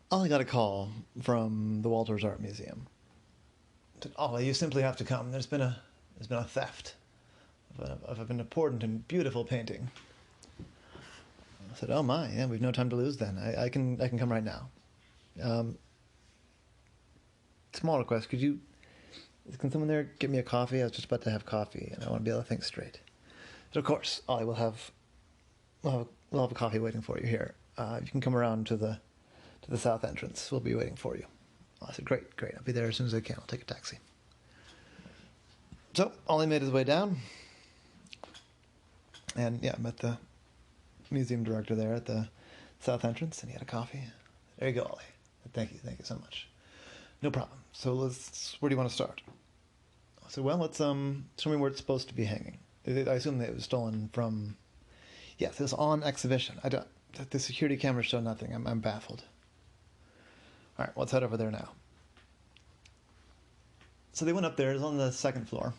Ollie got a call from the Walters Art Museum. Said, Ollie, you simply have to come. There's been a theft of an important and beautiful painting. I said, oh my, yeah, we've no time to lose then. I can come right now. Um, Small request, can someone there get me a coffee? I was just about to have coffee and I want to be able to think straight. So of course, Ollie, we'll have a coffee waiting for you here. You can come around to the south entrance. We'll be waiting for you. I said, great, great. I'll be there as soon as I can. I'll take a taxi. So Ollie made his way down, and yeah, met the museum director there at the south entrance, and he had a coffee. There you go, Ollie. Thank you so much. No problem. So where do you want to start? I said, well, let's show me where it's supposed to be hanging. I assume that it was stolen from. Yes, it was on exhibition. I don't. The security cameras show nothing. I'm baffled. All right, let's head over there now. So they went up there. It was on the second floor,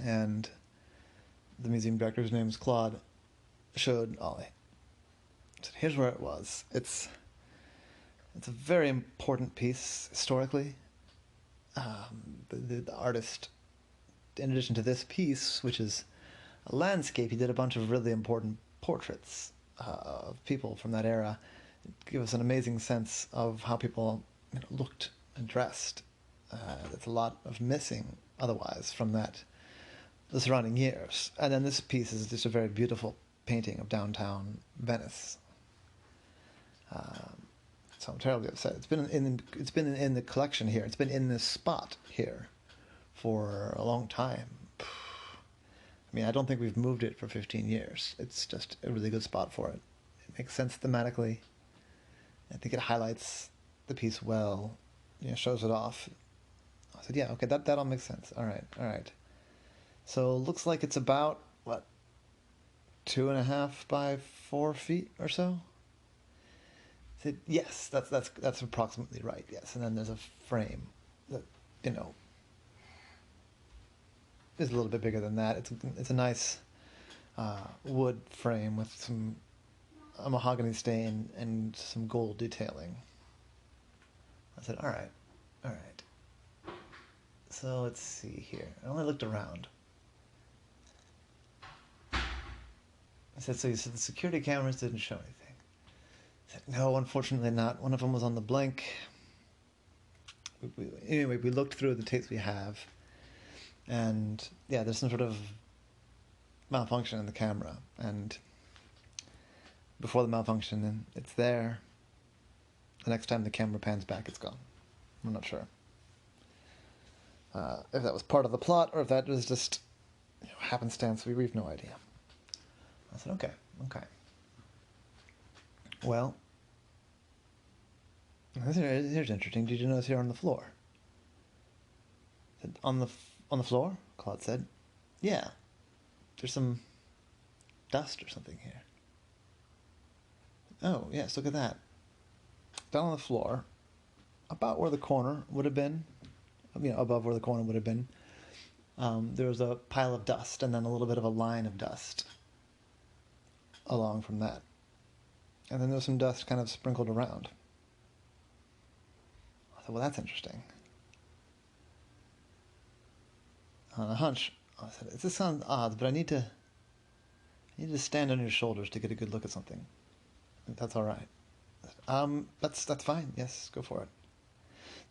and the museum director, whose name is Claude, showed Ollie. Said, here's where it was. It's a very important piece historically. The artist, in addition to this piece, which is a landscape, he did a bunch of really important portraits of people from that era. Give us an amazing sense of how people looked and dressed. There's a lot of missing otherwise from the surrounding years. And then this piece is just a very beautiful painting of downtown Venice. So I'm terribly upset. It's been in the collection here. It's been in this spot here for a long time. I mean, I don't think we've moved it for 15 years. It's just a really good spot for it. It makes sense thematically. I think it highlights the piece well. Shows it off. I said, yeah, okay, that all makes sense. All right. So looks like it's about what, 2.5 by 4 feet or so. I said, yes, that's approximately right. Yes, and then there's a frame that is a little bit bigger than that. It's a nice wood frame with a mahogany stain and some gold detailing. I said, all right. So let's see here. I only looked around. I said, so you said the security cameras didn't show anything. I said, no, unfortunately not. One of them was on the blink. Anyway, we looked through the tapes we have, and yeah, there's some sort of malfunction in the camera, and before the malfunction, it's there. The next time the camera pans back, it's gone. I'm not sure if that was part of the plot or if that was just happenstance. We have no idea. I said, okay. Well, here's interesting. Did you notice here on the floor? I said, on the floor? Claude said, yeah. There's some dust or something here. Oh, yes, look at that. Down on the floor, about where the corner would have been, above where the corner would have been, there was a pile of dust and then a little bit of a line of dust along from that. And then there was some dust kind of sprinkled around. I thought, well, that's interesting. On a hunch, I said, this sounds odd, but I need to stand on your shoulders to get a good look at something. If that's all right. That's fine. Yes, go for it.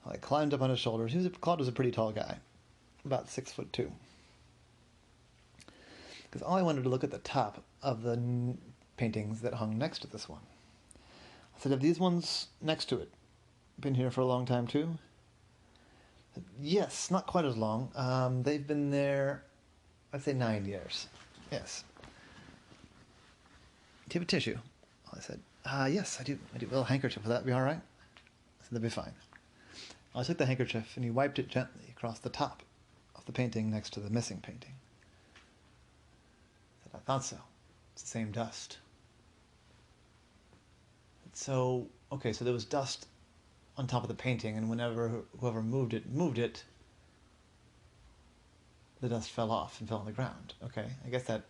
I climbed up on his shoulders. Claude was a pretty tall guy, about 6'2". Because all I wanted to look at the top of the paintings that hung next to this one. I said, have these ones next to it been here for a long time too? Said, yes, not quite as long. They've been there, I'd say 9 years. Yes. Do you have a tissue? I said, yes, I do. A little handkerchief. Will that be all right? I said, that'd be fine. I took the handkerchief and he wiped it gently across the top of the painting next to the missing painting. I said, I thought so. It's the same dust. So, okay, so there was dust on top of the painting, and whoever moved it, the dust fell off and fell on the ground. Okay, I guess that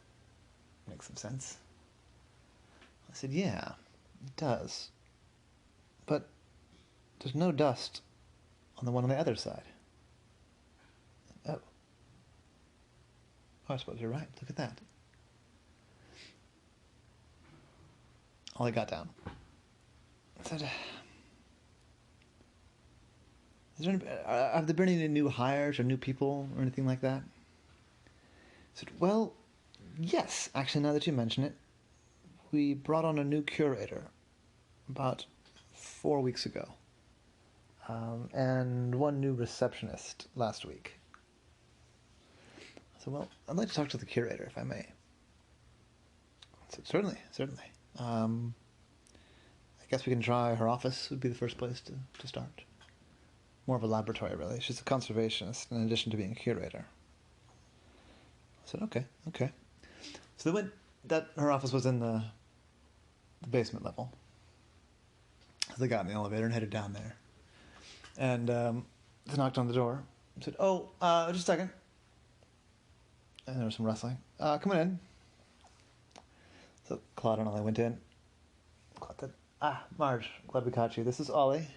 makes some sense. I said, yeah, it does. But there's no dust on the one on the other side. Oh. Oh, I suppose you're right. Look at that. Ollie got down. Said, have there been any new hires or new people or anything like that? I said, well, yes, actually, now that you mention it, we brought on a new curator about 4 weeks ago, and one new receptionist last week. I said, well, I'd like to talk to the curator, if I may. I said, certainly, certainly. I guess we can try her office would be the first place to start. More of a laboratory, really. She's a conservationist in addition to being a curator. I said, okay. So they went, her office was in the basement level. So they got in the elevator and headed down there. And they knocked on the door. I said, just a second. And there was some rustling. Come on in. So Claude and Ollie went in. Claude said, Marge, glad we caught you. This is Ollie.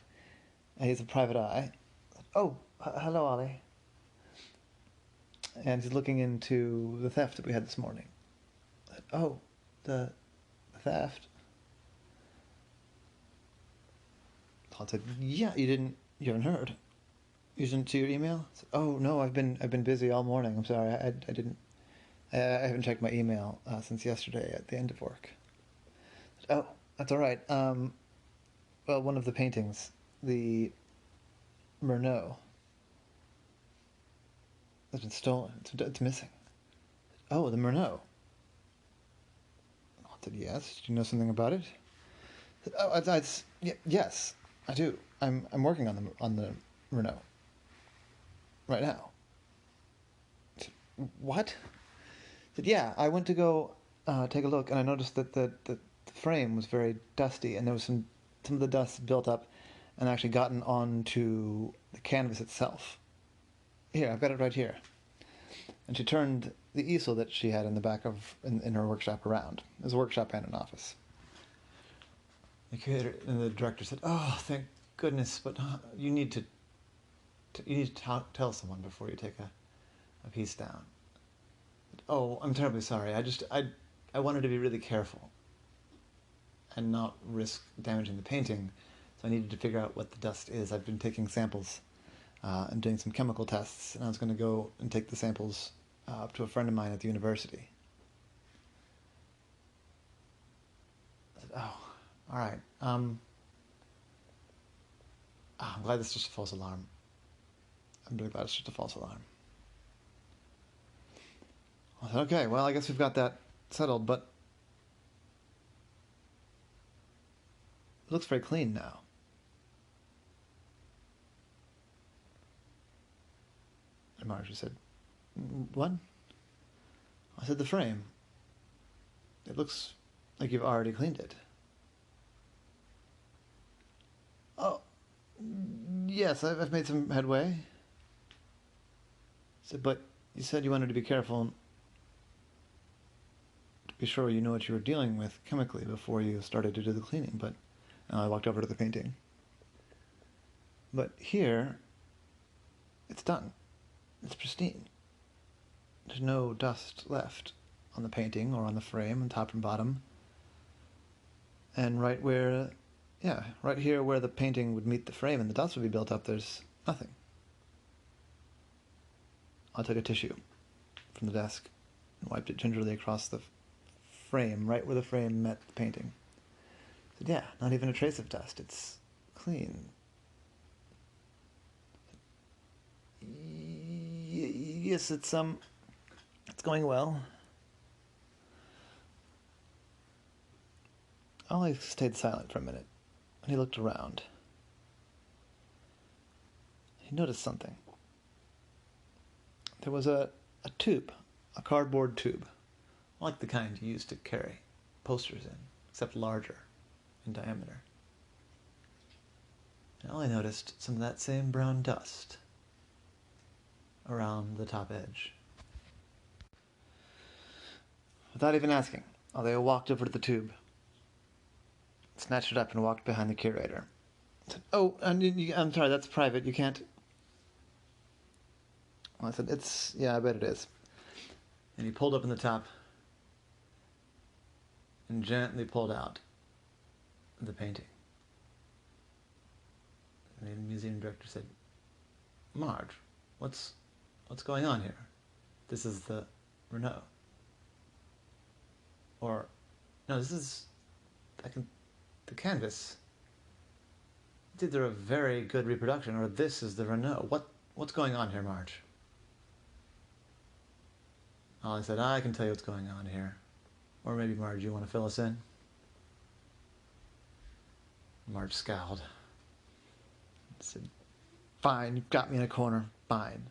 And he's a private eye. Oh, hello, Ollie. And he's looking into the theft that we had this morning. Oh, the theft? Claude said, yeah, you haven't heard. You didn't see your email? I said, oh, no, I've been busy all morning. I'm sorry, I haven't checked my email since yesterday at the end of work. I said, oh, that's all right. Well, one of the paintings, the Murnau, has been stolen. It's missing. Oh, the Murnau. I said, yes. Do you know something about it? I said, yes, I do. I'm working on the Murnau right now. I said, what? I said, yeah. I went to go take a look, and I noticed that the frame was very dusty, and there was some of the dust built up and actually gotten onto the canvas itself. Here, I've got it right here. And she turned the easel that she had in the back of in her workshop around. It was a workshop and an office. The curator and the director said, "Oh, thank goodness! But you need to tell someone before you take a piece down." Oh, I'm terribly sorry. I wanted to be really careful and not risk damaging the painting. So I needed to figure out what the dust is. I've been taking samples and doing some chemical tests, and I was going to go and take the samples up to a friend of mine at the university. I said, oh, all right. I'm glad it's just a false alarm. I'm really glad it's just a false alarm. I said, okay, well, I guess we've got that settled, but it looks very clean now. And Marjorie said, what? I said, the frame. It looks like you've already cleaned it. Oh, yes, I've made some headway. I said, but you said you wanted to be careful to be sure you know what you were dealing with chemically before you started to do the cleaning, but I walked over to the painting. But here, it's done. It's pristine. There's no dust left on the painting or on the frame, on top and bottom. And right here where the painting would meet the frame and the dust would be built up, there's nothing. I took a tissue from the desk and wiped it gingerly across the frame, right where the frame met the painting. I said, yeah, not even a trace of dust. It's clean. Yes, it's going well. Ollie stayed silent for a minute, and he looked around. He noticed something. There was a tube, a cardboard tube, like the kind you used to carry posters in, except larger in diameter. And Ollie noticed some of that same brown dust around the top edge. Without even asking, Ollie walked over to the tube, snatched it up and walked behind the curator. I said, oh, I'm sorry, that's private. You can't. Well, I said, yeah, I bet it is. And he pulled up in the top and gently pulled out the painting. And the museum director said, Marge, what's going on here? This is the Renault. Or, no, this is, the canvas. It's either a very good reproduction or this is the Renault. What's going on here, Marge? Ollie said, I can tell you what's going on here. Or maybe, Marge, you want to fill us in? Marge scowled. Said, fine, you've got me in a corner. Fine.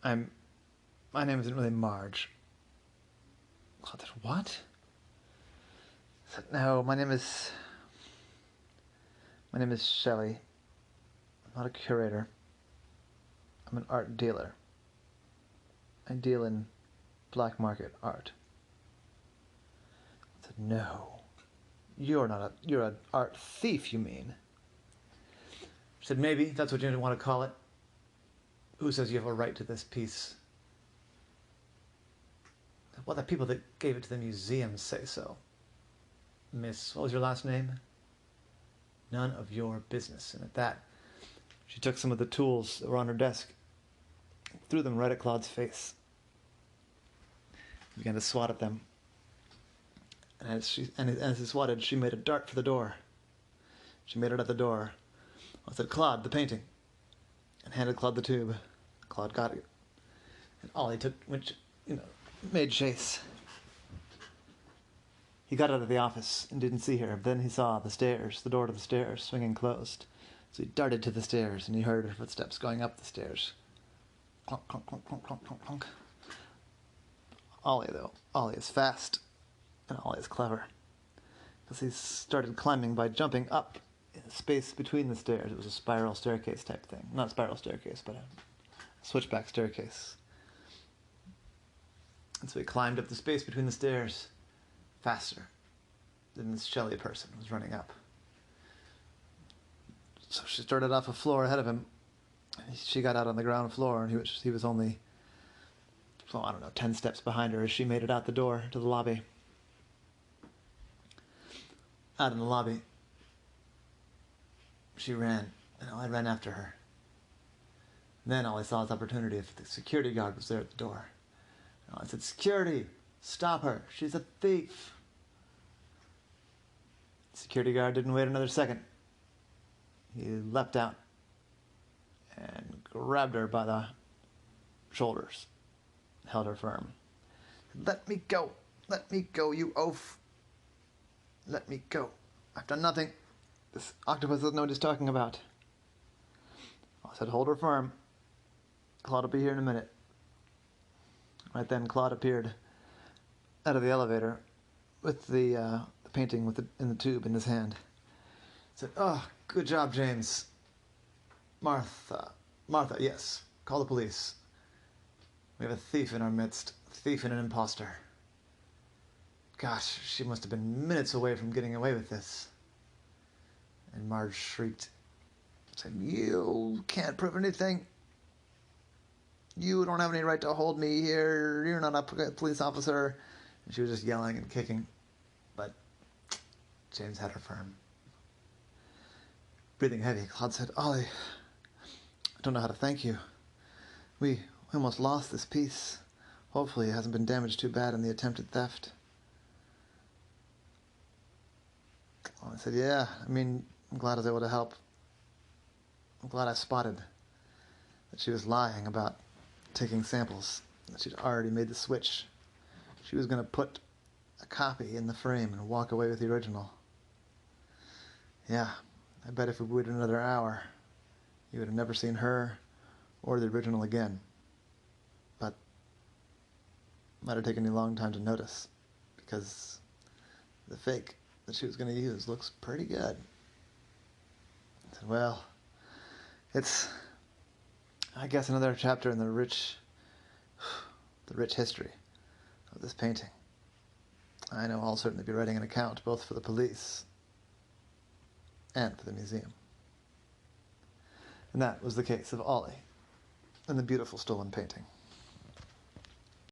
My name isn't really Marge. I said, what? I said, no, my name is Shelley. I'm not a curator. I'm an art dealer. I deal in black market art. I said, no. You're an art thief, you mean? She said, maybe, that's what you want to call it. Who says you have a right to this piece? Well, the people that gave it to the museum say so. Miss, what was your last name? None of your business. And at that, she took some of the tools that were on her desk, threw them right at Claude's face. He began to swat at them. And as he swatted, she made a dart for the door. She made it at the door. I said, Claude, the painting. And handed Claude the tube. Claude got it. And Ollie made chase. He got out of the office and didn't see her. But then he saw the door to the stairs, swinging closed. So he darted to the stairs, and he heard her footsteps going up the stairs. Clunk, clunk, clunk, clunk, clunk, clunk, clunk. Ollie is fast, and Ollie is clever. Because he started climbing by jumping up in the space between the stairs. It was a spiral staircase type thing. Not a spiral staircase, but a switchback staircase. And so he climbed up the space between the stairs faster than this Shelley person was running up. So she started off a floor ahead of him. She got out on the ground floor, and he was only, 10 steps behind her as she made it out the door to the lobby. Out in the lobby, she ran, and I ran after her. Then Ollie saw his opportunity if the security guard was there at the door. And I said, security, stop her. She's a thief. The security guard didn't wait another second. He leapt out and grabbed her by the shoulders, held her firm. Let me go. Let me go, you oaf. Let me go. I've done nothing. This octopus doesn't know what he's talking about. I said, hold her firm. Claude will be here in a minute. Right then, Claude appeared out of the elevator with the painting in the tube in his hand. He said, oh, good job, James. Martha, yes. Call the police. We have a thief in our midst. A thief and an imposter. Gosh, she must have been minutes away from getting away with this. And Marge shrieked, said, you can't prove anything. You don't have any right to hold me here. You're not a police officer. And she was just yelling and kicking. But James had her firm. Breathing heavy, Claude said, Ollie, I don't know how to thank you. We almost lost this piece. Hopefully it hasn't been damaged too bad in the attempted theft. I said, yeah, I'm glad I was able to help. I'm glad I spotted that she was lying about taking samples, that she'd already made the switch. She was going to put a copy in the frame and walk away with the original. Yeah, I bet if we waited another hour, you would have never seen her or the original again. But it might have taken you a long time to notice, because the fake that she was going to use looks pretty good. I said, well, it's, I guess, another chapter in the rich history of this painting. I know I'll certainly be writing an account, both for the police and for the museum. And that was the case of Ollie and the beautiful stolen painting.